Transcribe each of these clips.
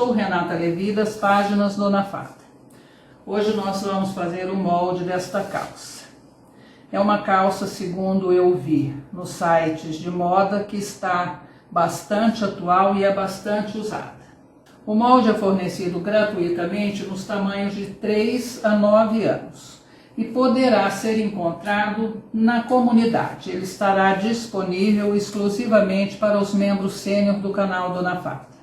sou Renata Levi das páginas Dona Fada. Hoje nós vamos fazer o molde desta calça. É uma calça, segundo eu vi nos sites de moda, que está bastante atual e é bastante usada. O molde é fornecido gratuitamente nos tamanhos de 3 a 9 anos e poderá ser encontrado na comunidade. Ele estará disponível exclusivamente para os membros sênior do canal Dona Fada.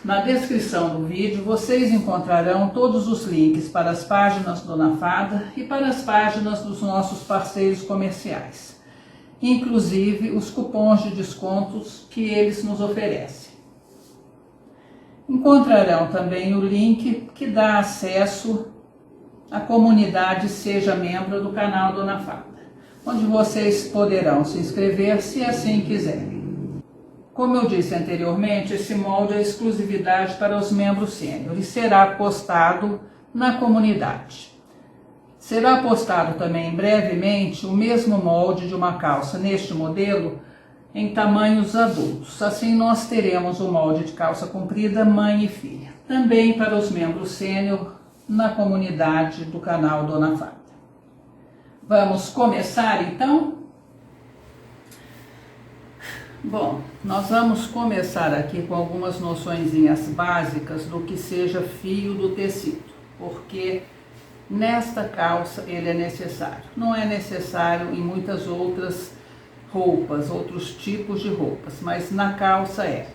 Na descrição do vídeo vocês encontrarão todos os links para as páginas Dona Fada e para as páginas dos nossos parceiros comerciais, inclusive os cupons de descontos que eles nos oferecem. Encontrarão também o link que dá acesso à comunidade Seja Membro do canal Dona Fada, onde vocês poderão se inscrever se assim quiserem. Como eu disse anteriormente, esse molde é exclusividade para os membros sênior e será postado na comunidade. Será postado também brevemente o mesmo molde de uma calça neste modelo em tamanhos adultos. Assim nós teremos o molde de calça comprida mãe e filha, também para os membros sênior na comunidade do canal Dona Fada. Vamos começar então? Bom, nós vamos começar aqui com algumas noçõezinhas básicas do que seja fio do tecido, porque nesta calça ele é necessário. Não é necessário em muitas outras roupas, outros tipos de roupas, mas na calça é.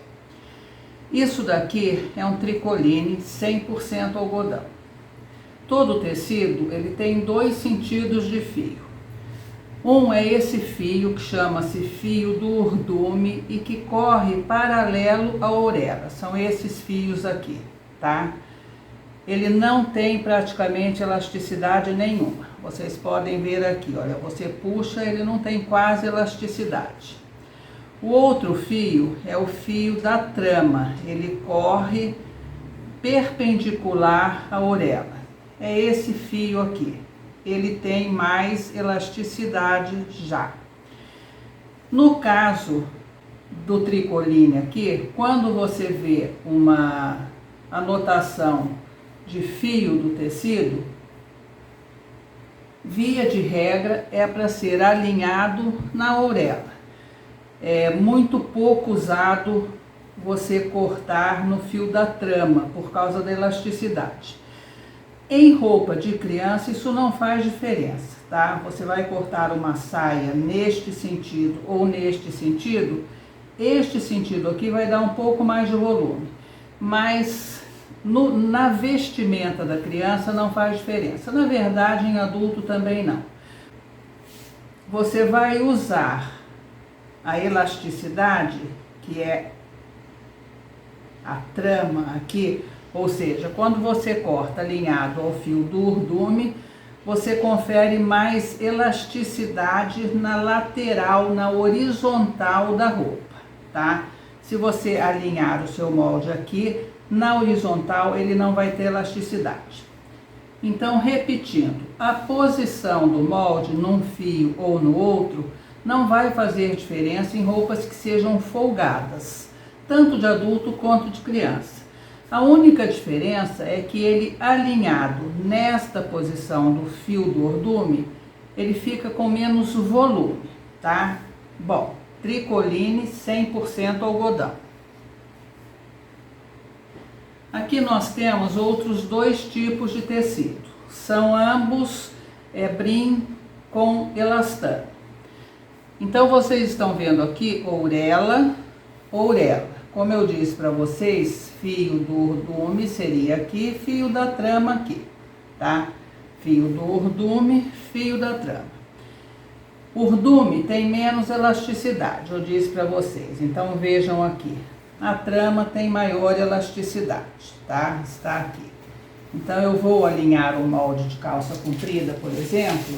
Isso daqui é um tricoline 100% algodão. Todo o tecido ele tem 2 sentidos de fio. Um é esse fio que chama-se fio do urdume e que corre paralelo à orelha. São esses fios aqui, tá? Ele não tem praticamente elasticidade nenhuma. Vocês podem ver aqui, olha, você puxa, ele não tem quase elasticidade. O outro fio é o fio da trama. Ele corre perpendicular à orelha. É esse fio aqui. Ele tem mais elasticidade já. No caso do tricoline aqui, quando você vê uma anotação de fio do tecido, via de regra é para ser alinhado na orelha. É muito pouco usado você cortar no fio da trama por causa da elasticidade. Em roupa de criança isso não faz diferença, tá? Você vai cortar uma saia neste sentido ou neste sentido, este sentido aqui vai dar um pouco mais de volume, mas na vestimenta da criança não faz diferença. Na verdade, em adulto também não. Você vai usar a elasticidade, que é a trama aqui, ou seja, quando você corta alinhado ao fio do urdume, você confere mais elasticidade na lateral, na horizontal da roupa, tá? Se você alinhar o seu molde aqui, na horizontal ele não vai ter elasticidade. Então, repetindo, a posição do molde num fio ou no outro não vai fazer diferença em roupas que sejam folgadas, tanto de adulto quanto de criança. A única diferença é que ele alinhado nesta posição do fio do urdume, ele fica com menos volume, tá? Bom, tricoline 100% algodão. Aqui nós temos outros 2 tipos de tecido. São ambos brim com elastano. Então vocês estão vendo aqui orelha. Como eu disse para vocês, fio do urdume seria aqui, fio da trama aqui, tá? Fio do urdume, fio da trama. Urdume tem menos elasticidade, eu disse para vocês. Então vejam aqui, a trama tem maior elasticidade, tá? Está aqui. Então eu vou alinhar o molde de calça comprida, por exemplo.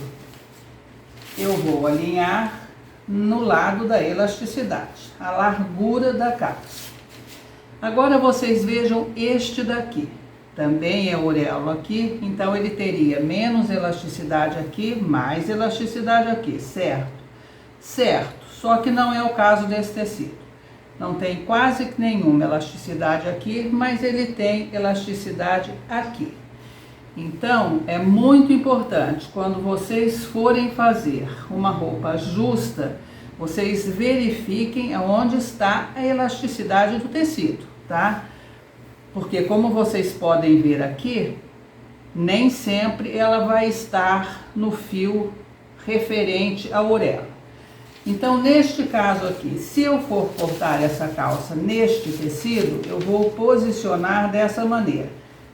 Eu vou alinhar no lado da elasticidade, a largura da calça. Agora vocês vejam este daqui, também é orelha aqui, então ele teria menos elasticidade aqui, mais elasticidade aqui, certo? Certo, só que não é o caso desse tecido. Não tem quase nenhuma elasticidade aqui, mas ele tem elasticidade aqui. Então, é muito importante, quando vocês forem fazer uma roupa justa, vocês verifiquem aonde está a elasticidade do tecido, tá? Porque como vocês podem ver aqui, nem sempre ela vai estar no fio referente à orelha. Então, neste caso aqui, se eu for cortar essa calça neste tecido, eu vou posicionar dessa maneira.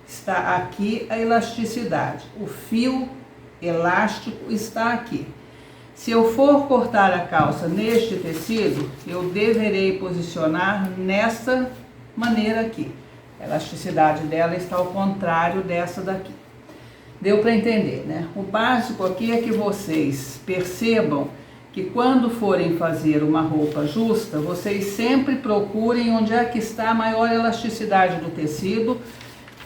Está aqui a elasticidade, o fio elástico está aqui. Se eu for cortar a calça neste tecido, eu deverei posicionar nessa maneira aqui. A elasticidade dela está ao contrário dessa daqui. Deu para entender, né? O básico aqui é que vocês percebam que quando forem fazer uma roupa justa, vocês sempre procurem onde é que está a maior elasticidade do tecido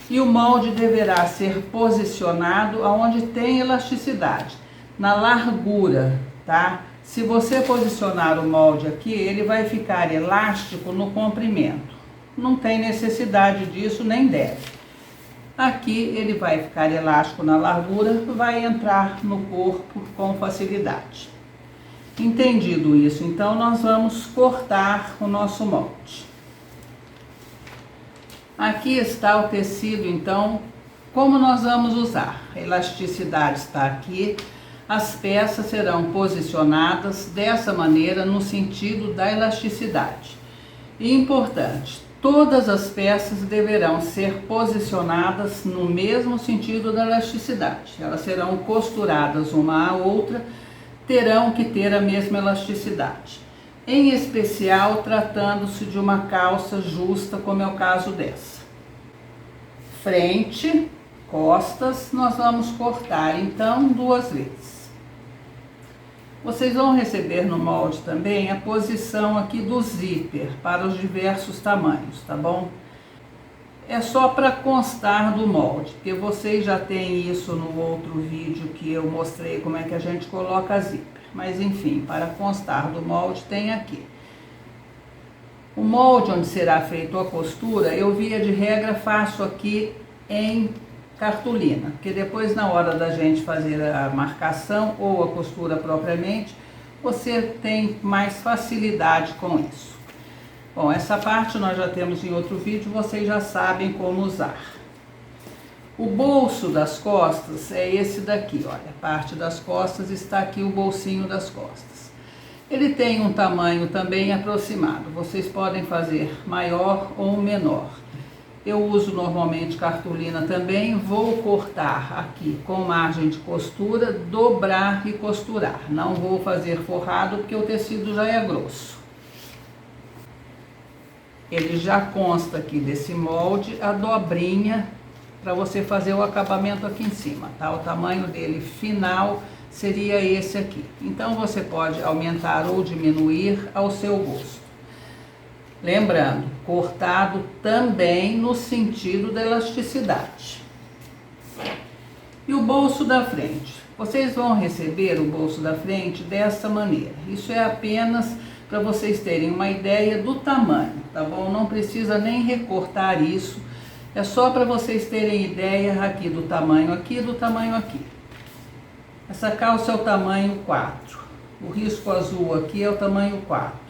e o molde deverá ser posicionado aonde tem elasticidade, na largura, tá? Se você posicionar o molde aqui, ele vai ficar elástico no comprimento. Não tem necessidade disso, nem deve. Aqui ele vai ficar elástico na largura, vai entrar no corpo com facilidade. Entendido isso, então nós vamos cortar o nosso molde. Aqui está o tecido, então, como nós vamos usar? A elasticidade está aqui, as peças serão posicionadas dessa maneira no sentido da elasticidade. E importante, todas as peças deverão ser posicionadas no mesmo sentido da elasticidade. Elas serão costuradas uma à outra, terão que ter a mesma elasticidade. Em especial, tratando-se de uma calça justa, como é o caso dessa. Frente, costas, nós vamos cortar, então, 2 vezes. Vocês vão receber no molde também a posição aqui do zíper, para os diversos tamanhos, tá bom? É só para constar do molde, porque vocês já têm isso no outro vídeo que eu mostrei como é que a gente coloca zíper. Mas enfim, para constar do molde tem aqui. O molde onde será feita a costura, eu via de regra faço aqui em cartolina, porque depois na hora da gente fazer a marcação ou a costura propriamente, você tem mais facilidade com isso. Bom, essa parte nós já temos em outro vídeo, vocês já sabem como usar. O bolso das costas é esse daqui, olha, a parte das costas está aqui o bolsinho das costas. Ele tem um tamanho também aproximado, vocês podem fazer maior ou menor. Eu uso normalmente cartolina também, vou cortar aqui com margem de costura, dobrar e costurar. Não vou fazer forrado porque o tecido já é grosso. Ele já consta aqui desse molde a dobrinha para você fazer o acabamento aqui em cima, tá? O tamanho dele final seria esse aqui. Então você pode aumentar ou diminuir ao seu gosto. Lembrando, cortado também no sentido da elasticidade. E o bolso da frente? Vocês vão receber o bolso da frente dessa maneira. Isso é apenas para vocês terem uma ideia do tamanho, tá bom? Não precisa nem recortar isso, é só para vocês terem ideia aqui do tamanho aqui e do tamanho aqui. Essa calça é o tamanho 4, o risco azul aqui é o tamanho 4.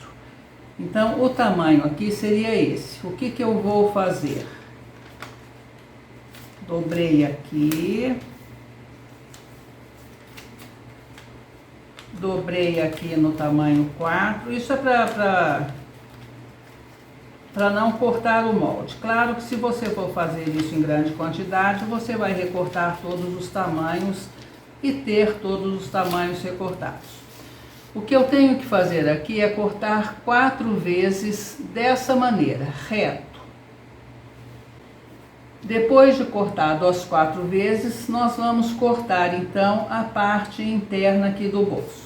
Então, o tamanho aqui seria esse. O que que eu vou fazer? Dobrei aqui. Dobrei aqui no tamanho 4. Isso é para não cortar o molde. Claro que se você for fazer isso em grande quantidade, você vai recortar todos os tamanhos e ter todos os tamanhos recortados. O que eu tenho que fazer aqui é cortar 4 vezes dessa maneira, reto. Depois de cortado as 4 vezes, nós vamos cortar então a parte interna aqui do bolso.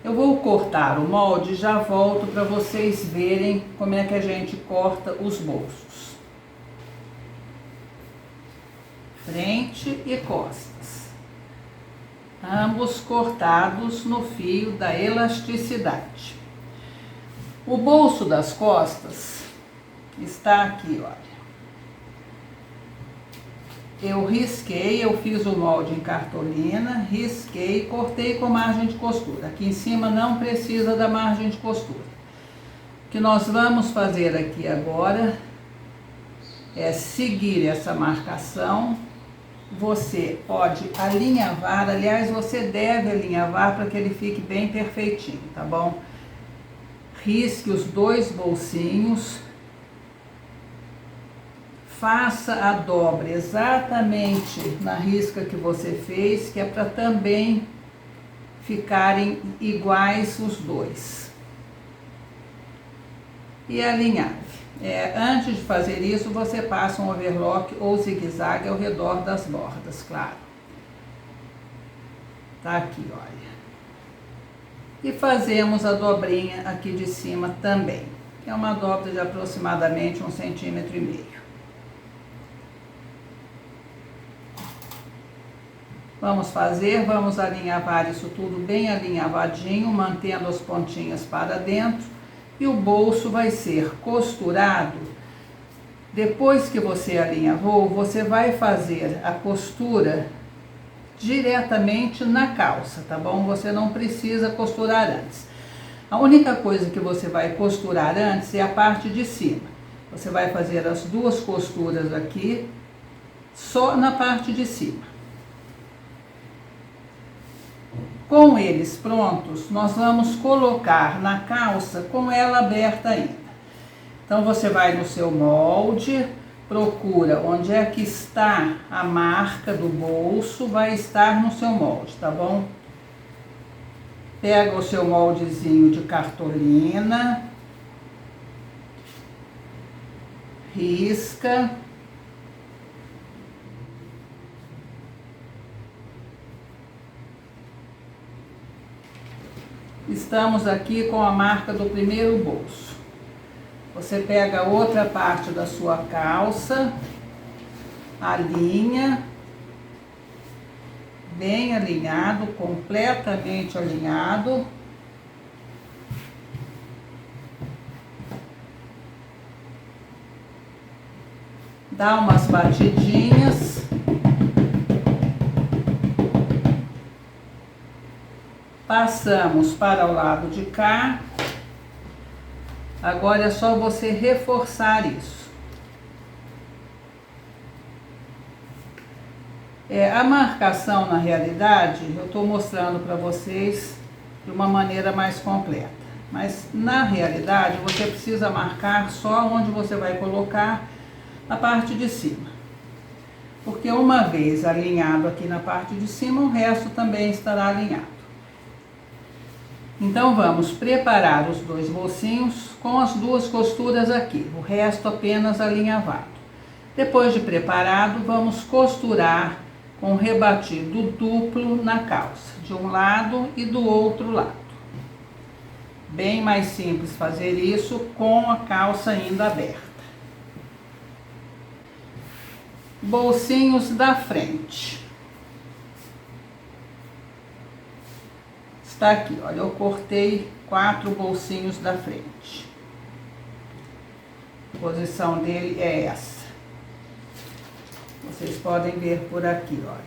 Eu vou cortar o molde e já volto para vocês verem como é que a gente corta os bolsos. Frente e costas. Ambos cortados no fio da elasticidade. O bolso das costas está aqui, olha. Eu risquei, eu fiz o molde em cartolina, risquei, cortei com margem de costura. Aqui em cima não precisa da margem de costura. O que nós vamos fazer aqui agora é seguir essa marcação. Você pode alinhavar, aliás, você deve alinhavar para que ele fique bem perfeitinho, tá bom? Risque os 2 bolsinhos. Faça a dobra exatamente na risca que você fez, que é para também ficarem iguais os 2. E alinhave. Antes de fazer isso, você passa um overlock ou zigue-zague ao redor das bordas, claro. Tá aqui, olha. E fazemos a dobrinha aqui de cima também. É uma dobra de aproximadamente 1,5 centímetros. Vamos alinhavar isso tudo bem alinhavadinho, mantendo as pontinhas para dentro, e o bolso vai ser costurado. Depois que você alinhavou, você vai fazer a costura diretamente na calça, tá bom? Você não precisa costurar antes. A única coisa que você vai costurar antes é a parte de cima. Você vai fazer as 2 costuras aqui, só na parte de cima. Com eles prontos, nós vamos colocar na calça com ela aberta ainda. Então, você vai no seu molde, procura onde é que está a marca do bolso, vai estar no seu molde, tá bom? Pega o seu moldezinho de cartolina, risca. Estamos aqui com a marca do primeiro bolso. Você pega outra parte da sua calça, alinha, bem alinhado, completamente alinhado. Dá umas batidinhas. Passamos para o lado de cá. Agora é só você reforçar isso. A marcação, na realidade, eu estou mostrando para vocês de uma maneira mais completa. Mas, na realidade, você precisa marcar só onde você vai colocar a parte de cima. Porque uma vez alinhado aqui na parte de cima, o resto também estará alinhado. Então, vamos preparar os 2 bolsinhos com as 2 costuras aqui, o resto apenas alinhavado. Depois de preparado, vamos costurar com rebatido duplo na calça, de um lado e do outro lado. Bem mais simples fazer isso com a calça ainda aberta. Bolsinhos da frente. Está aqui, olha, eu cortei 4 bolsinhos da frente. A posição dele é essa. Vocês podem ver por aqui, olha.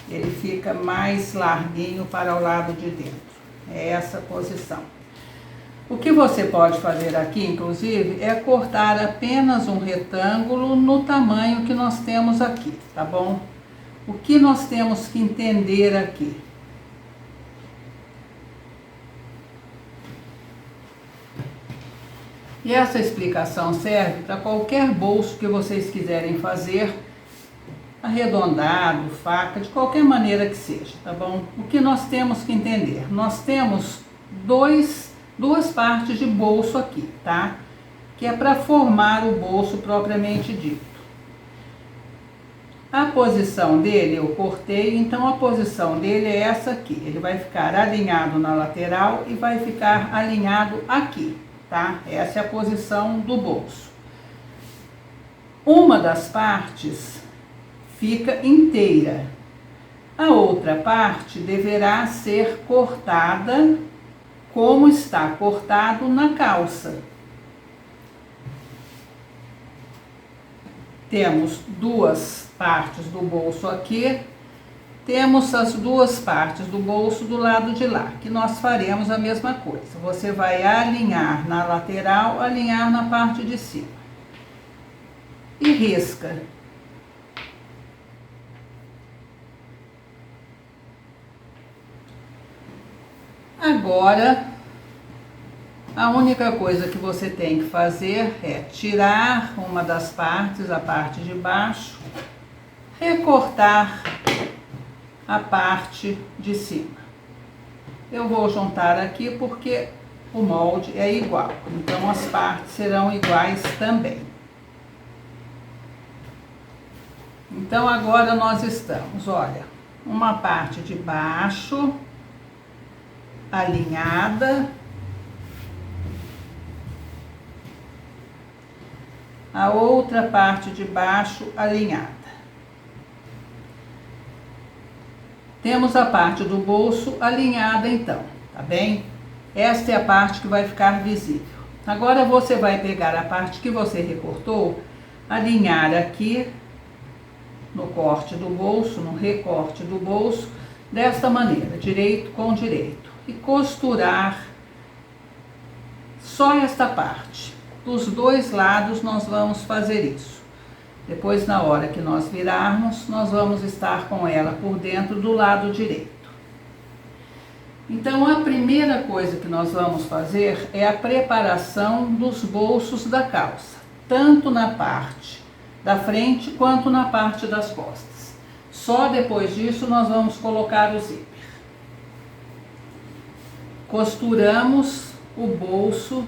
Ele fica mais larguinho para o lado de dentro. É essa posição. O que você pode fazer aqui, inclusive, é cortar apenas um retângulo no tamanho que nós temos aqui, tá bom? O que nós temos que entender aqui? E essa explicação serve para qualquer bolso que vocês quiserem fazer, arredondado, faca, de qualquer maneira que seja, tá bom? O que nós temos que entender? Nós temos duas partes de bolso aqui, tá? Que é para formar o bolso propriamente dito. A posição dele eu cortei, então a posição dele é essa aqui. Ele vai ficar alinhado na lateral e vai ficar alinhado aqui. Tá? Essa é a posição do bolso. Uma das partes fica inteira. A outra parte deverá ser cortada como está cortado na calça. Temos duas partes do bolso aqui, temos as duas partes do bolso do lado de lá, que nós faremos a mesma coisa. Você vai alinhar na lateral, alinhar na parte de cima. E risca. Agora, a única coisa que você tem que fazer é tirar uma das partes, a parte de baixo, recortar a parte de cima. Eu vou juntar aqui porque o molde é igual, então as partes serão iguais também. Então agora nós estamos, olha, uma parte de baixo alinhada, a outra parte de baixo alinhada. Temos a parte do bolso alinhada então, tá bem? Esta é a parte que vai ficar visível. Agora você vai pegar a parte que você recortou, alinhar aqui no corte do bolso, no recorte do bolso, desta maneira, direito com direito, e costurar só esta parte. Dos dois lados nós vamos fazer isso. Depois, na hora que nós virarmos, nós vamos estar com ela por dentro do lado direito. Então, a primeira coisa que nós vamos fazer é a preparação dos bolsos da calça, tanto na parte da frente quanto na parte das costas. Só depois disso nós vamos colocar o zíper. Costuramos o bolso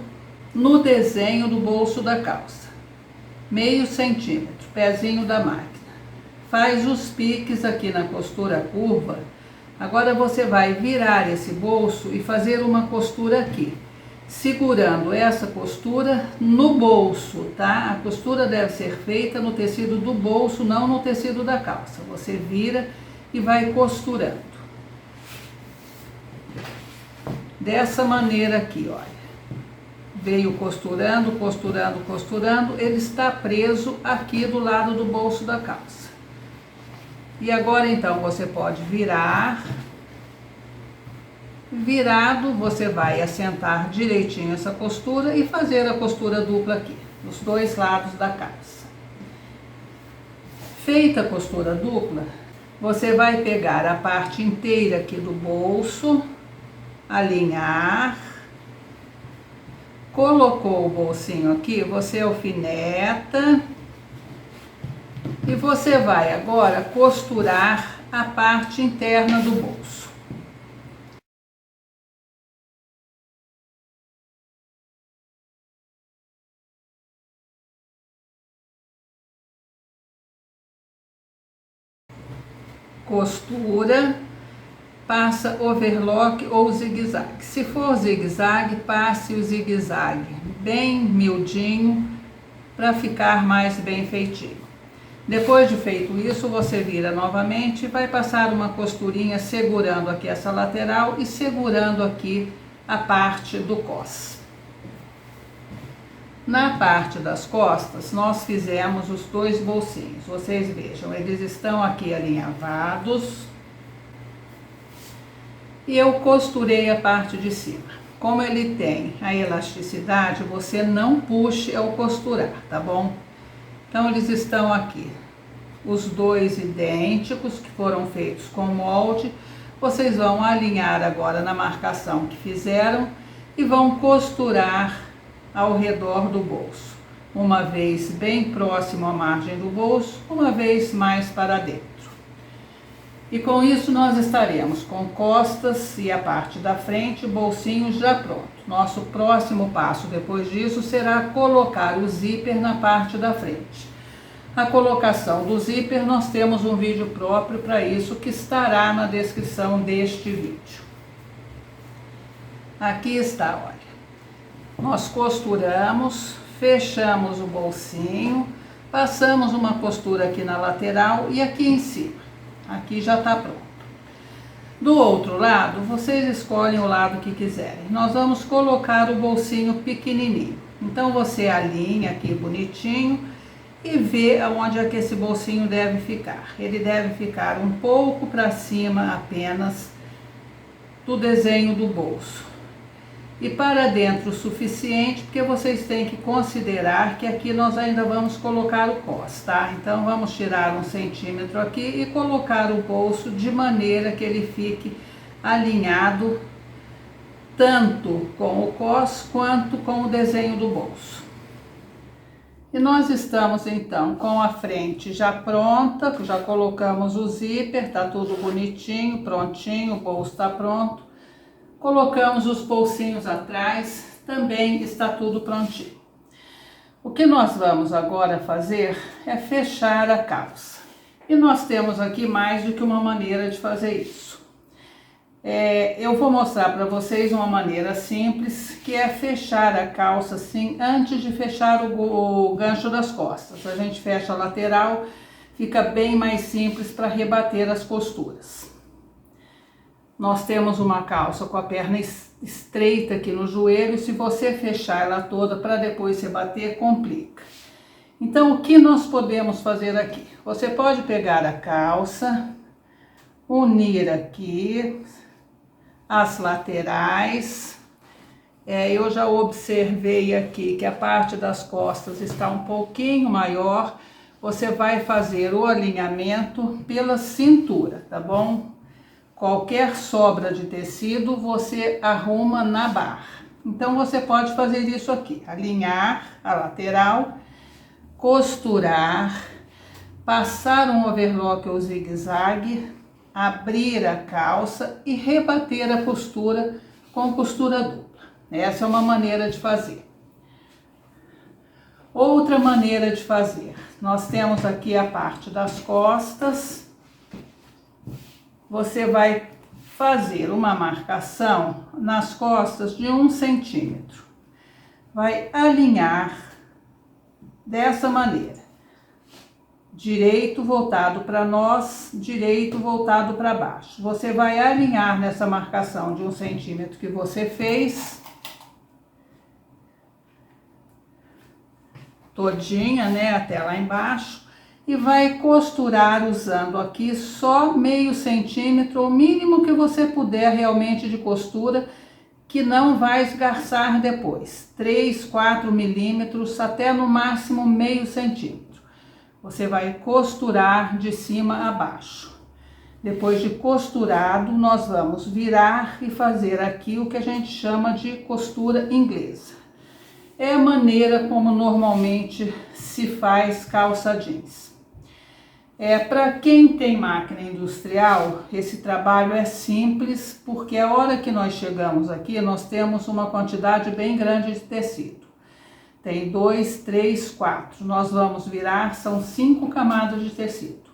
no desenho do bolso da calça, meio centímetro, pezinho da máquina. Faz os piques aqui na costura curva. Agora você vai virar esse bolso e fazer uma costura aqui, segurando essa costura no bolso, tá? A costura deve ser feita no tecido do bolso, não no tecido da calça. Você vira e vai costurando. Dessa maneira aqui, olha. Veio costurando, costurando, costurando, ele está preso aqui do lado do bolso da calça. E agora então você pode virar. Virado, você vai assentar direitinho essa costura e fazer a costura dupla aqui, nos dois lados da calça. Feita a costura dupla, você vai pegar a parte inteira aqui do bolso, alinhar. Colocou o bolsinho aqui, você alfineta e você vai agora costurar a parte interna do bolso. Costura, passa overlock ou zigue-zague. Se for zigue-zague, passe o zigue-zague bem miudinho para ficar mais bem feitinho. Depois de feito isso, você vira novamente e vai passar uma costurinha segurando aqui essa lateral e segurando aqui a parte do cos. Na parte das costas, nós fizemos os dois bolsinhos. Vocês vejam, eles estão aqui alinhavados. E eu costurei a parte de cima. Como ele tem a elasticidade, você não puxe ao costurar, tá bom? Então, eles estão aqui, os dois idênticos, que foram feitos com molde. Vocês vão alinhar agora na marcação que fizeram e vão costurar ao redor do bolso. Uma vez bem próximo à margem do bolso, uma vez mais para dentro. E com isso nós estaremos com costas e a parte da frente, bolsinho já pronto. Nosso próximo passo depois disso será colocar o zíper na parte da frente. A colocação do zíper, nós temos um vídeo próprio para isso que estará na descrição deste vídeo. Aqui está, olha. Nós costuramos, fechamos o bolsinho, passamos uma costura aqui na lateral e aqui em cima. Aqui já está pronto. Do outro lado, vocês escolhem o lado que quiserem. Nós vamos colocar o bolsinho pequenininho. Então você alinha aqui bonitinho e vê aonde é que esse bolsinho deve ficar. Ele deve ficar um pouco para cima apenas do desenho do bolso. E para dentro o suficiente, porque vocês têm que considerar que aqui nós ainda vamos colocar o cos, tá? Então vamos tirar 1 centímetro aqui e colocar o bolso de maneira que ele fique alinhado tanto com o cos quanto com o desenho do bolso. E nós estamos então com a frente já pronta, já colocamos o zíper, tá tudo bonitinho, prontinho, o bolso está pronto. Colocamos os bolsinhos atrás, também está tudo prontinho. O que nós vamos agora fazer é fechar a calça. E nós temos aqui mais do que uma maneira de fazer isso. Eu vou mostrar para vocês uma maneira simples, que é fechar a calça assim, antes de fechar o gancho das costas. A gente fecha a lateral, fica bem mais simples para rebater as costuras. Nós temos uma calça com a perna estreita aqui no joelho, se você fechar ela toda para depois se bater, complica. Então, o que nós podemos fazer aqui? Você pode pegar a calça, unir aqui as laterais. Eu já observei aqui que a parte das costas está um pouquinho maior. Você vai fazer o alinhamento pela cintura, tá bom? Qualquer sobra de tecido você arruma na barra. Então você pode fazer isso aqui, alinhar a lateral, costurar, passar um overlock ou zigue-zague, abrir a calça e rebater a costura com costura dupla. Essa é uma maneira de fazer. Outra maneira de fazer, nós temos aqui a parte das costas. Você vai fazer uma marcação nas costas de 1 centímetro. Vai alinhar dessa maneira. Direito voltado para nós, direito voltado para baixo. Você vai alinhar nessa marcação de 1 centímetro que você fez. Todinha, né, até lá embaixo. E vai costurar usando aqui só meio centímetro, o mínimo que você puder realmente de costura, que não vai esgarçar depois. 3, 4 milímetros, até no máximo meio centímetro. Você vai costurar de cima a baixo. Depois de costurado, nós vamos virar e fazer aqui o que a gente chama de costura inglesa. É a maneira como normalmente se faz calça jeans. Para quem tem máquina industrial, esse trabalho é simples, porque a hora que nós chegamos aqui, nós temos uma quantidade bem grande de tecido. Tem 2, 3, 4. Nós vamos virar, são 5 camadas de tecido.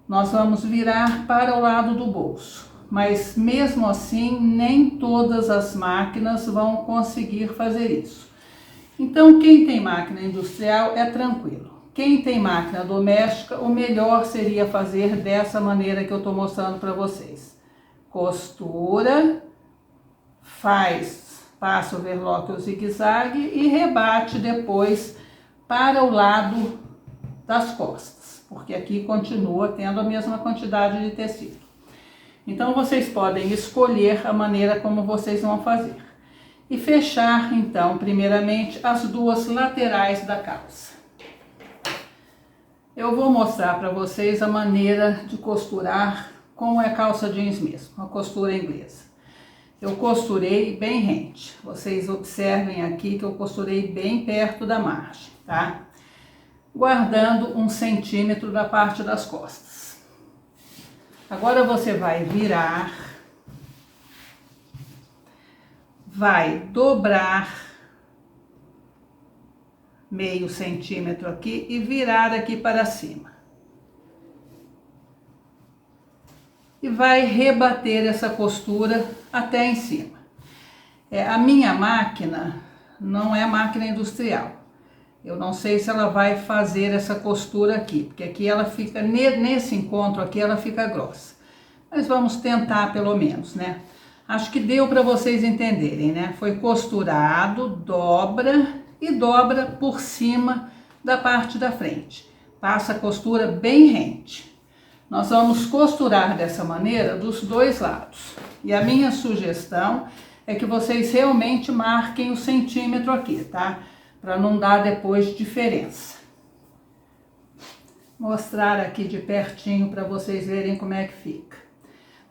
Nós vamos virar para o lado do bolso, mas mesmo assim, nem todas as máquinas vão conseguir fazer isso. Então, quem tem máquina industrial é tranquilo. Quem tem máquina doméstica, o melhor seria fazer dessa maneira que eu estou mostrando para vocês. Costura, passa o overlock ou zigue-zague e rebate depois para o lado das costas, porque aqui continua tendo a mesma quantidade de tecido. Então, vocês podem escolher a maneira como vocês vão fazer. E fechar, então, primeiramente, as 2 laterais da calça. Eu vou mostrar para vocês a maneira de costurar como é calça jeans mesmo, a costura inglesa. Eu costurei bem rente. Vocês observem aqui que eu costurei bem perto da margem, tá? Guardando 1 centímetro da parte das costas. Agora você vai virar, vai dobrar meio centímetro aqui e virar aqui para cima. E vai rebater essa costura até em cima. A minha máquina não é máquina industrial. Eu não sei se ela vai fazer essa costura aqui, porque aqui ela fica, nesse encontro aqui ela fica grossa. mas vamos tentar pelo menos, né? Acho que deu para vocês entenderem, né? Foi costurado, dobra e dobra por cima da parte da frente. Passa a costura bem rente. Nós vamos costurar dessa maneira dos dois lados. E a minha sugestão é que vocês realmente marquem o centímetro aqui, tá? Para não dar depois diferença. Mostrar aqui de pertinho para vocês verem como é que fica.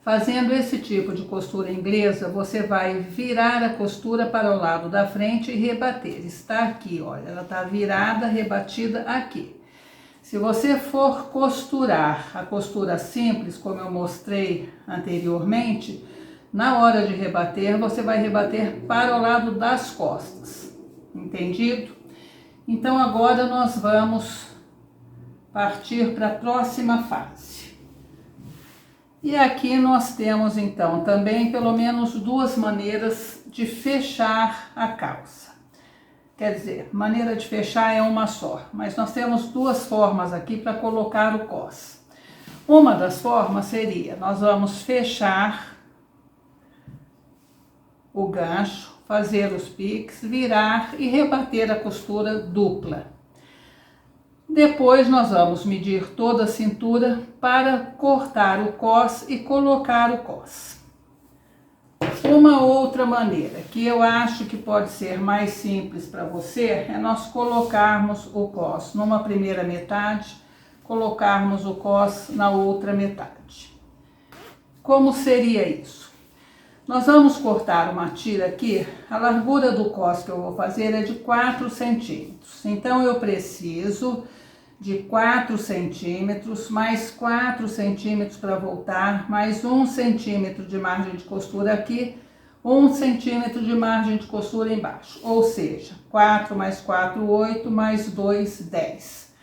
Fazendo esse tipo de costura inglesa, você vai virar a costura para o lado da frente e rebater. Está aqui, olha, ela está virada, rebatida aqui. Se você for costurar a costura simples, como eu mostrei anteriormente, na hora de rebater, você vai rebater para o lado das costas. Entendido? Então agora nós vamos partir para a próxima fase. E aqui nós temos então também pelo menos duas maneiras de fechar a calça. Quer dizer, maneira de fechar é uma só, mas nós temos duas formas aqui para colocar o cos. Uma das formas seria, nós vamos fechar o gancho, fazer os piques, virar e rebater a costura dupla. Depois nós vamos medir toda a cintura para cortar o cos e colocar o cos. Uma outra maneira que eu acho que pode ser mais simples para você é nós colocarmos o cos numa primeira metade, colocarmos o cos na outra metade. Como seria isso? Nós vamos cortar uma tira aqui, a largura do cos que eu vou fazer é de 4 centímetros. Então eu preciso de 4 centímetros, mais 4 centímetros para voltar, mais 1 centímetro de margem de costura aqui, 1 centímetro de margem de costura embaixo, ou seja, 4 mais 4, 8, mais 2, 10.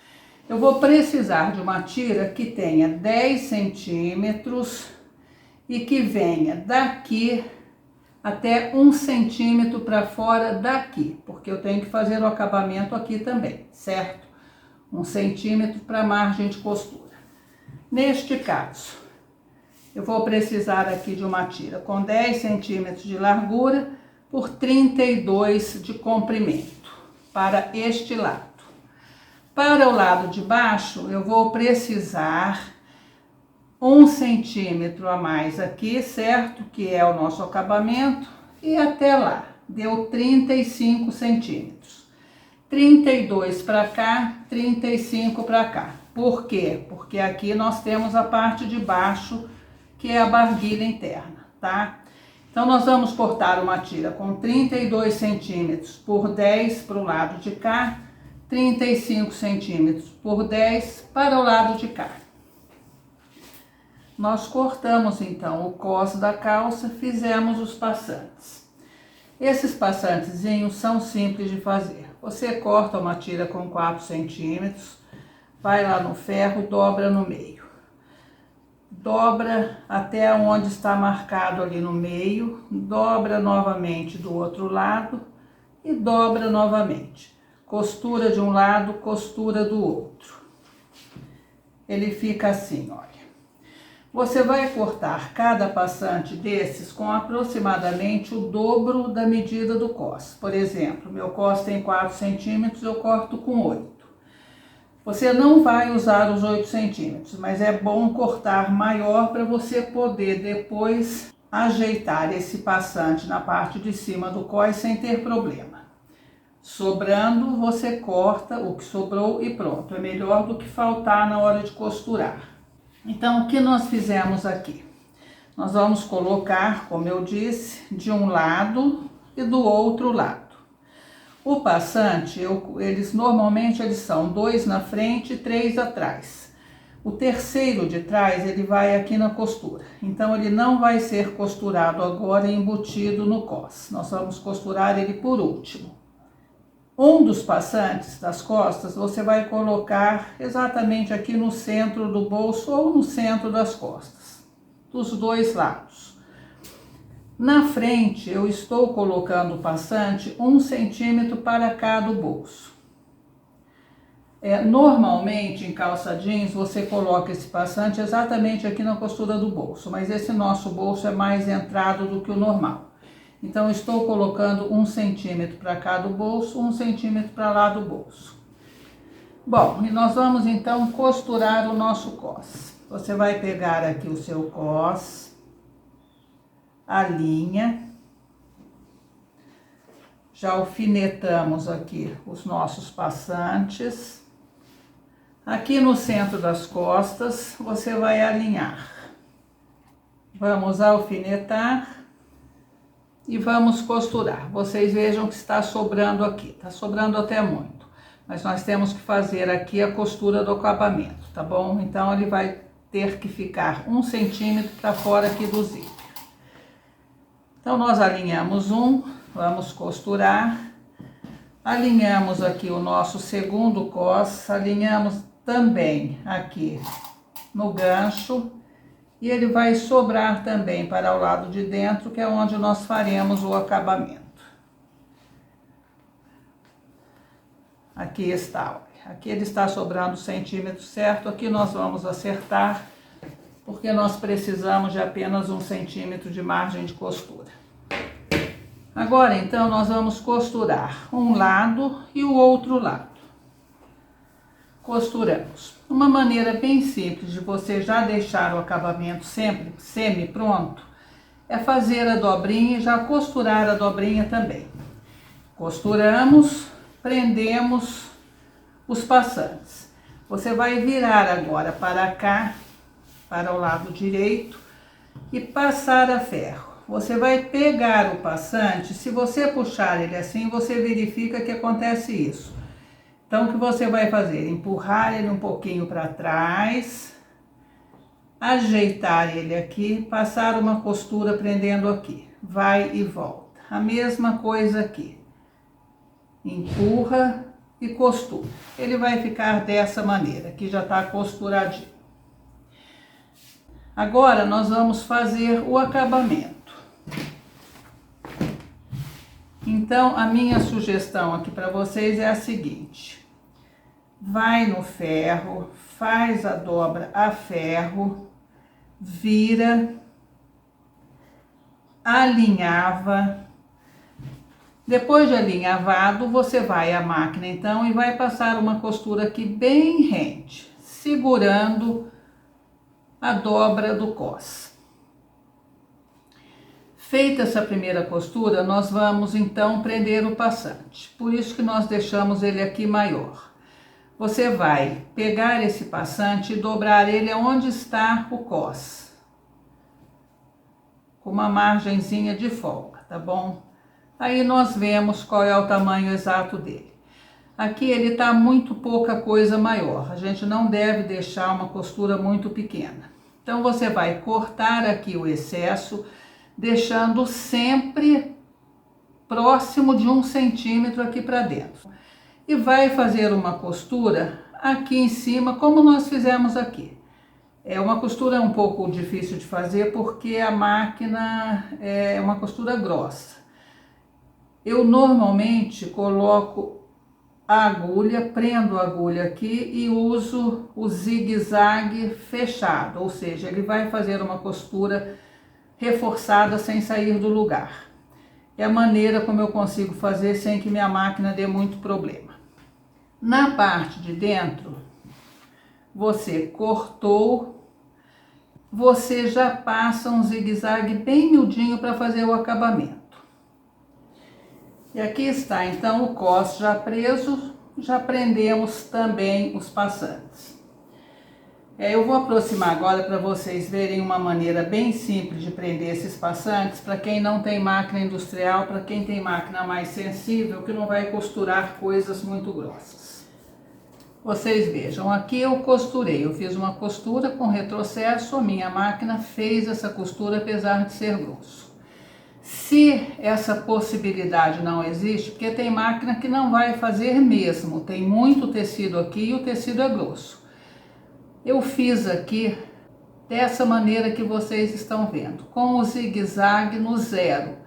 Eu vou precisar de uma tira que tenha 10 centímetros e que venha daqui até 1 centímetro para fora daqui, porque eu tenho que fazer o acabamento aqui também, certo? 1 centímetro para margem de costura. Neste caso, eu vou precisar aqui de uma tira com 10 centímetros de largura por 32 de comprimento para este lado. Para o lado de baixo, eu vou precisar 1 centímetro a mais aqui, certo? Que é o nosso acabamento, e até lá, deu 35 centímetros. 32 para cá, 35 para cá. Por quê? Porque aqui nós temos a parte de baixo, que é a barguilha interna, tá? Então, nós vamos cortar uma tira com 32 centímetros por 10 para o lado de cá, 35 centímetros por 10 para o lado de cá. Nós cortamos, então, o cos da calça, fizemos os passantes. Esses passantezinhos são simples de fazer. Você corta uma tira com 4 centímetros, vai lá no ferro, dobra no meio. Dobra até onde está marcado ali no meio, dobra novamente do outro lado e dobra novamente. Costura de um lado, costura do outro. Ele fica assim, olha. Você vai cortar cada passante desses com aproximadamente o dobro da medida do cos. Por exemplo, meu cos tem 4 centímetros, eu corto com 8. Você não vai usar os 8 centímetros, mas é bom cortar maior para você poder depois ajeitar esse passante na parte de cima do cos sem ter problema. Sobrando, você corta o que sobrou e pronto. É melhor do que faltar na hora de costurar. Então, o que nós fizemos aqui? Nós vamos colocar, como eu disse, de um lado e do outro lado. O passante, normalmente eles são 2 na frente e 3 atrás. O terceiro de trás, ele vai aqui na costura. Então, ele não vai ser costurado agora e embutido no cos. Nós vamos costurar ele por último. Um dos passantes das costas, você vai colocar exatamente aqui no centro do bolso ou no centro das costas, dos dois lados. Na frente, eu estou colocando o passante 1 centímetro para cá do bolso. Normalmente em calça jeans você coloca esse passante exatamente aqui na costura do bolso, mas esse nosso bolso é mais entrado do que o normal. Então estou colocando 1 centímetro para cá do bolso, 1 centímetro para lá do bolso. Bom, e nós vamos então costurar o nosso cos. Você vai pegar aqui o seu cos, a linha, já alfinetamos aqui os nossos passantes. Aqui no centro das costas, você vai alinhar. Vamos alfinetar e vamos costurar. Vocês vejam que está sobrando aqui, está sobrando até muito. Mas nós temos que fazer aqui a costura do acabamento, tá bom? Então, ele vai ter que ficar 1 centímetro para fora aqui do zíper. Então, nós alinhamos vamos costurar. Alinhamos aqui o nosso segundo cos, alinhamos também aqui no gancho e ele vai sobrar também para o lado de dentro, que é onde nós faremos o acabamento. Aqui está, olha. Aqui ele está sobrando o centímetro certo, aqui nós vamos acertar, porque nós precisamos de apenas 1 centímetro de margem de costura. Agora, então, nós vamos costurar um lado e o outro lado. Costuramos. Uma maneira bem simples de você já deixar o acabamento sempre semi-pronto é fazer a dobrinha e já costurar a dobrinha também. Costuramos, prendemos os passantes. Você vai virar agora para cá, para o lado direito e passar a ferro. Você vai pegar o passante, se você puxar ele assim, você verifica que acontece isso. Então, o que você vai fazer? Empurrar ele um pouquinho para trás, ajeitar ele aqui, passar uma costura prendendo aqui, vai e volta. A mesma coisa aqui. Empurra e costura. Ele vai ficar dessa maneira, aqui já está costuradinho. Agora, nós vamos fazer o acabamento. Então, a minha sugestão aqui para vocês é a seguinte: vai no ferro, faz a dobra a ferro, vira, alinhava. Depois de alinhavado, você vai à máquina então e vai passar uma costura aqui bem rente, segurando a dobra do cos. Feita essa primeira costura, nós vamos então prender o passante. Por isso que nós deixamos ele aqui maior. Você vai pegar esse passante e dobrar ele onde está o cos, com uma margenzinha de folga, tá bom? Aí nós vemos qual é o tamanho exato dele. Aqui ele tá muito pouca coisa maior, a gente não deve deixar uma costura muito pequena. Então você vai cortar aqui o excesso, deixando sempre próximo de 1 centímetro aqui para dentro. E vai fazer uma costura aqui em cima, como nós fizemos aqui. É uma costura um pouco difícil de fazer, porque a máquina é uma costura grossa. Eu normalmente coloco a agulha, prendo a agulha aqui e uso o zigue-zague fechado, ou seja, ele vai fazer uma costura reforçada sem sair do lugar. É a maneira como eu consigo fazer sem que minha máquina dê muito problema. Na parte de dentro, você cortou, você já passa um zigue-zague bem miudinho para fazer o acabamento. E aqui está então o cos já preso, já prendemos também os passantes. Eu vou aproximar agora para vocês verem uma maneira bem simples de prender esses passantes, para quem não tem máquina industrial, para quem tem máquina mais sensível, que não vai costurar coisas muito grossas. Vocês vejam, aqui eu costurei, eu fiz uma costura com retrocesso, a minha máquina fez essa costura apesar de ser grosso. Se essa possibilidade não existe, porque tem máquina que não vai fazer mesmo, tem muito tecido aqui e o tecido é grosso. Eu fiz aqui dessa maneira que vocês estão vendo, com o zigue-zague no zero.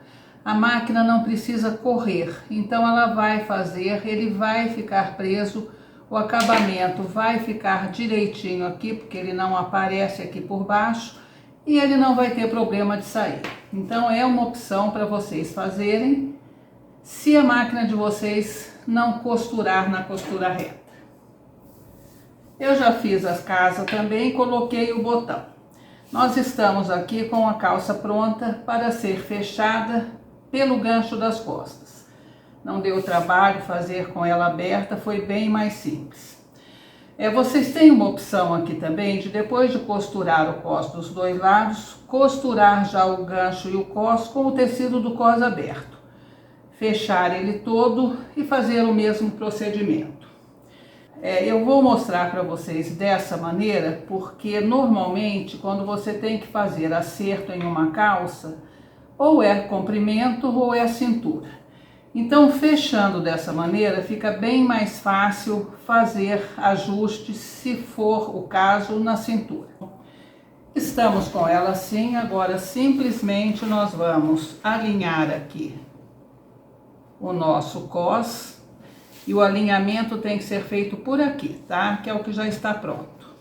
A máquina não precisa correr, então ela vai fazer, ele vai ficar preso o acabamento vai ficar direitinho aqui, porque ele não aparece aqui por baixo e ele não vai ter problema de sair. Então é uma opção para vocês fazerem se a máquina de vocês não costurar na costura reta. Eu já fiz as casas também e coloquei o botão. Nós estamos aqui com a calça pronta para ser fechada pelo gancho das costas. Não deu trabalho fazer com ela aberta, foi bem mais simples. Vocês têm uma opção aqui também de, depois de costurar o cos dos dois lados, costurar já o gancho e o cos com o tecido do cos aberto. Fechar ele todo e fazer o mesmo procedimento. Eu vou mostrar para vocês dessa maneira, porque normalmente quando você tem que fazer acerto em uma calça, ou é comprimento ou é cintura. Então, fechando dessa maneira, fica bem mais fácil fazer ajustes, se for o caso, na cintura. Estamos com ela assim, agora simplesmente nós vamos alinhar aqui o nosso cos. E o alinhamento tem que ser feito por aqui, tá? Que é o que já está pronto.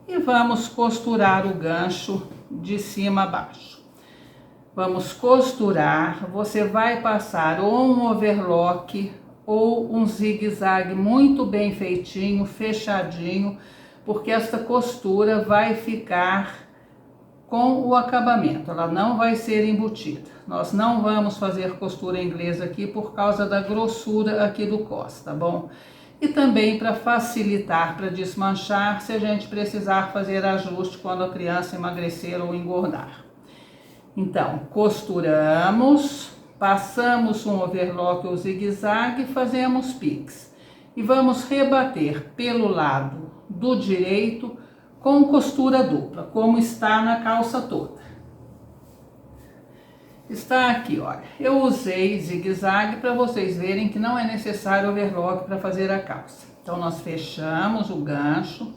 E vamos costurar o gancho de cima a baixo. Vamos costurar, você vai passar ou um overlock ou um zigue-zague muito bem feitinho, fechadinho, porque esta costura vai ficar com o acabamento, ela não vai ser embutida. Nós não vamos fazer costura inglesa aqui por causa da grossura aqui do cos, tá bom? E também para facilitar, para desmanchar, se a gente precisar fazer ajuste quando a criança emagrecer ou engordar. Então, costuramos, passamos um overlock ou zigue-zague, fazemos pix. E vamos rebater pelo lado do direito com costura dupla, como está na calça toda. Está aqui, olha, eu usei zigue-zague para vocês verem que não é necessário overlock para fazer a calça. Então, nós fechamos o gancho,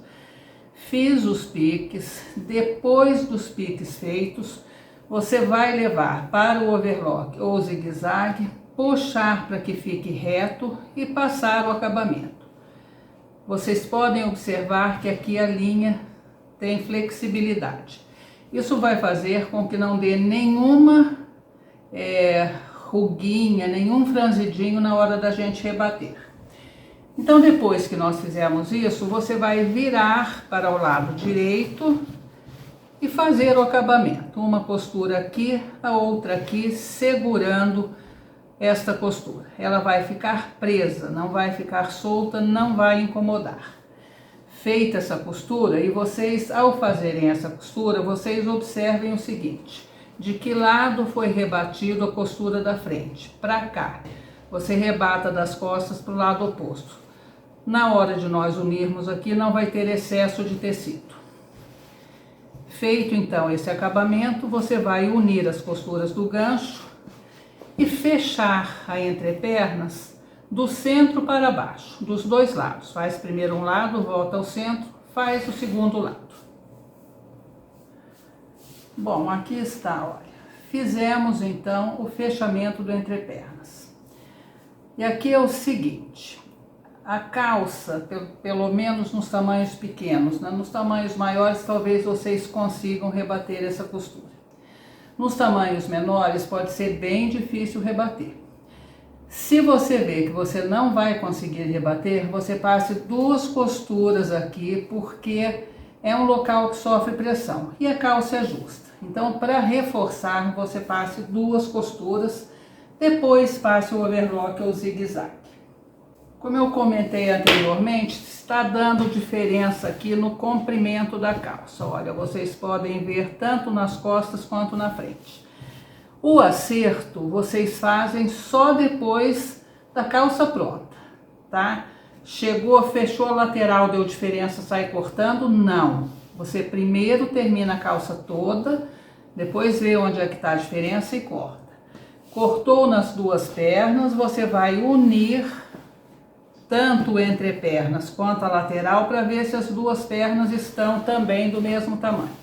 fiz os piques, depois dos piques feitos, você vai levar para o overlock ou zigue-zague, puxar para que fique reto e passar o acabamento. Vocês podem observar que aqui a linha tem flexibilidade. Isso vai fazer com que não dê nenhuma ruguinha, nenhum franzidinho na hora da gente rebater. Então, depois que nós fizermos isso, você vai virar para o lado direito e fazer o acabamento. Uma costura aqui, a outra aqui, segurando esta costura. Ela vai ficar presa, não vai ficar solta, não vai incomodar. Feita essa costura, e vocês, ao fazerem essa costura, vocês observem o seguinte: de que lado foi rebatido a costura da frente? Para cá. Você rebata das costas para o lado oposto. Na hora de nós unirmos aqui, não vai ter excesso de tecido. Feito então esse acabamento, você vai unir as costuras do gancho e fechar a entrepernas do centro para baixo, dos dois lados. Faz primeiro um lado, volta ao centro, faz o segundo lado. Bom, aqui está, olha. Fizemos então o fechamento do entrepernas. E aqui é o seguinte: a calça, pelo menos nos tamanhos pequenos, né? Nos tamanhos maiores talvez vocês consigam rebater essa costura. Nos tamanhos menores pode ser bem difícil rebater. Se você vê que você não vai conseguir rebater, você passe duas costuras aqui, porque é um local que sofre pressão e a calça é justa. Então, para reforçar, você passe duas costuras, depois passe o overlock ou zigue-zague. Como eu comentei anteriormente, está dando diferença aqui no comprimento da calça. Olha, vocês podem ver tanto nas costas quanto na frente. O acerto vocês fazem só depois da calça pronta, tá? Chegou, fechou a lateral, deu diferença, sai cortando? Não. Você primeiro termina a calça toda, depois vê onde é que está a diferença e corta. Cortou nas duas pernas, você vai unir tanto o entrepernas quanto a lateral para ver se as duas pernas estão também do mesmo tamanho.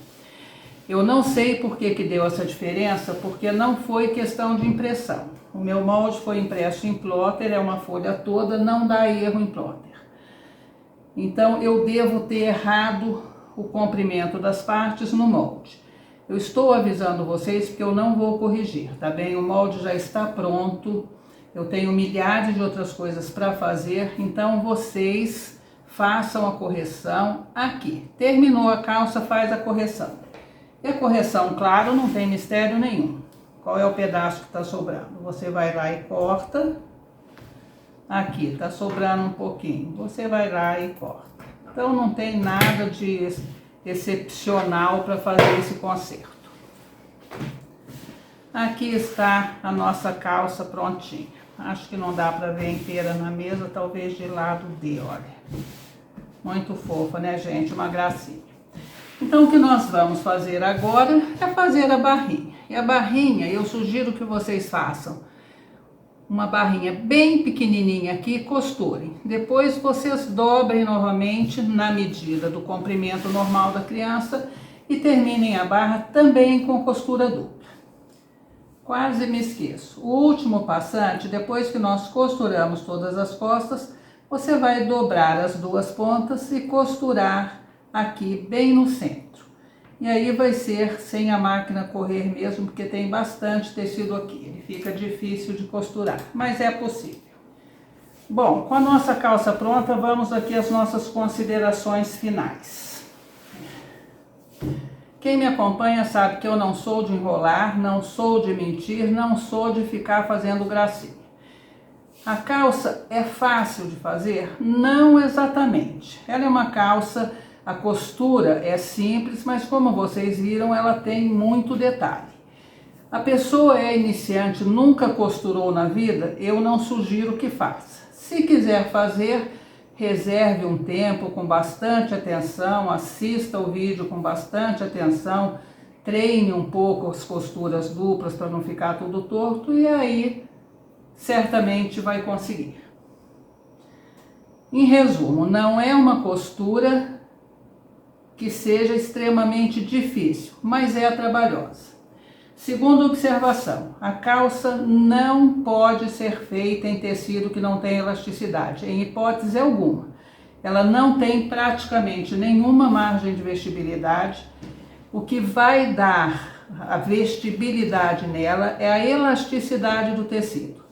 Eu não sei por que deu essa diferença, porque não foi questão de impressão. O meu molde foi impresso em plotter, é uma folha toda, não dá erro em plotter. Então eu devo ter errado o comprimento das partes no molde. Eu estou avisando vocês porque eu não vou corrigir, tá bem? O molde já está pronto, eu tenho milhares de outras coisas para fazer, então vocês façam a correção aqui. Terminou a calça, faz a correção. E a correção, claro, não tem mistério nenhum. Qual é o pedaço que está sobrando? Você vai lá e corta. Aqui, tá sobrando um pouquinho. Você vai lá e corta. Então não tem nada de excepcional para fazer esse conserto. Aqui está a nossa calça prontinha. Acho que não dá para ver inteira na mesa, talvez de lado dê, olha. Muito fofa, né, gente? Uma gracinha. Então o que nós vamos fazer agora é fazer a barrinha. E a barrinha, eu sugiro que vocês façam uma barrinha bem pequenininha aqui, costurem. Depois vocês dobrem novamente na medida do comprimento normal da criança e terminem a barra também com costura dupla. Quase me esqueço. O último passante, depois que nós costuramos todas as costas, você vai dobrar as duas pontas e costurar aqui bem no centro. E aí vai ser sem a máquina correr mesmo, porque tem bastante tecido aqui. Ele fica difícil de costurar, mas é possível. Bom, com a nossa calça pronta, vamos aqui às nossas considerações finais. Quem me acompanha sabe que eu não sou de enrolar, não sou de mentir, não sou de ficar fazendo gracinha. A calça é fácil de fazer? Não exatamente. Ela é uma calça... A costura é simples, mas como vocês viram, ela tem muito detalhe. A pessoa é iniciante, nunca costurou na vida, eu não sugiro que faça. Se quiser fazer, reserve um tempo com bastante atenção, assista o vídeo com bastante atenção, treine um pouco as costuras duplas para não ficar tudo torto e aí certamente vai conseguir. Em resumo, não é uma costura que seja extremamente difícil, mas é trabalhosa. Segunda observação, a calça não pode ser feita em tecido que não tem elasticidade, em hipótese alguma. Ela não tem praticamente nenhuma margem de vestibilidade. O que vai dar a vestibilidade nela é a elasticidade do tecido.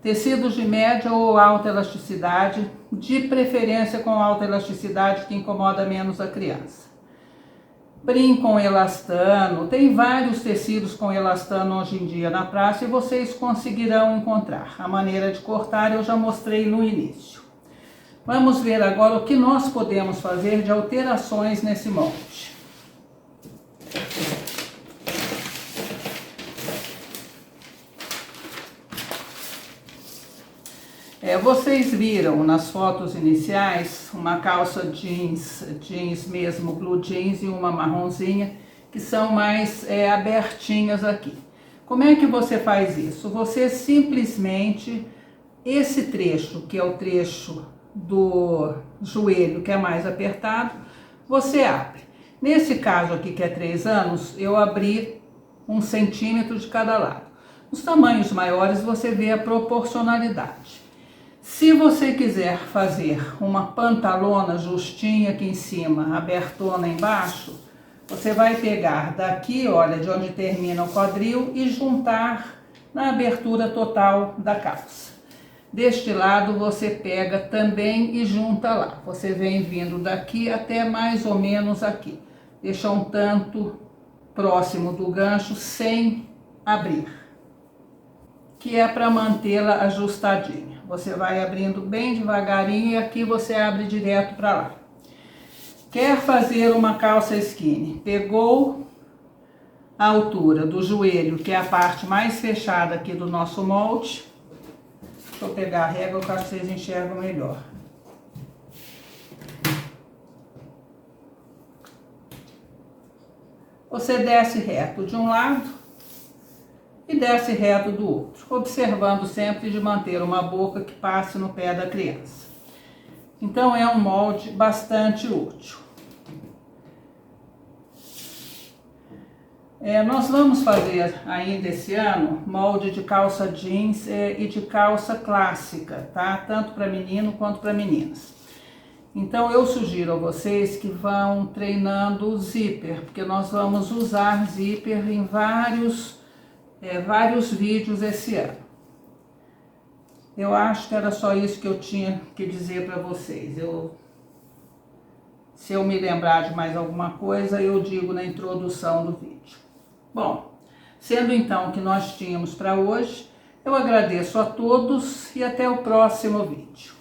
Tecidos de média ou alta elasticidade, de preferência com alta elasticidade que incomoda menos a criança. Brim com elastano, tem vários tecidos com elastano hoje em dia na praça e vocês conseguirão encontrar. A maneira de cortar eu já mostrei no início. Vamos ver agora o que nós podemos fazer de alterações nesse molde. Vocês viram nas fotos iniciais uma calça jeans mesmo, blue jeans e uma marronzinha, que são mais abertinhas aqui. Como é que você faz isso? Você simplesmente, esse trecho, que é o trecho do joelho, que é mais apertado, você abre. Nesse caso aqui, que é 3 anos, eu abri 1 centímetro de cada lado. Nos tamanhos maiores, você vê a proporcionalidade. Se você quiser fazer uma pantalona justinha aqui em cima, abertona embaixo, você vai pegar daqui, olha, de onde termina o quadril e juntar na abertura total da calça. Deste lado você pega também e junta lá. Você vem vindo daqui até mais ou menos aqui. Deixa um tanto próximo do gancho sem abrir, que é para mantê-la ajustadinha. Você vai abrindo bem devagarinho e aqui você abre direto para lá. Quer fazer uma calça skinny? Pegou a altura do joelho, que é a parte mais fechada aqui do nosso molde. Deixa eu pegar a régua que eu acho que vocês enxergam melhor. Você desce reto de um lado e desce reto do outro, observando sempre de manter uma boca que passe no pé da criança. Então é um molde bastante útil. Nós vamos fazer ainda esse ano molde de calça jeans e de calça clássica, tá? Tanto para menino quanto para meninas. Então eu sugiro a vocês que vão treinando o zíper, porque nós vamos usar zíper em vários vídeos esse ano. Eu acho que era só isso que eu tinha que dizer para vocês. Se eu me lembrar de mais alguma coisa, eu digo na introdução do vídeo. Bom, sendo então o que nós tínhamos para hoje, eu agradeço a todos e até o próximo vídeo.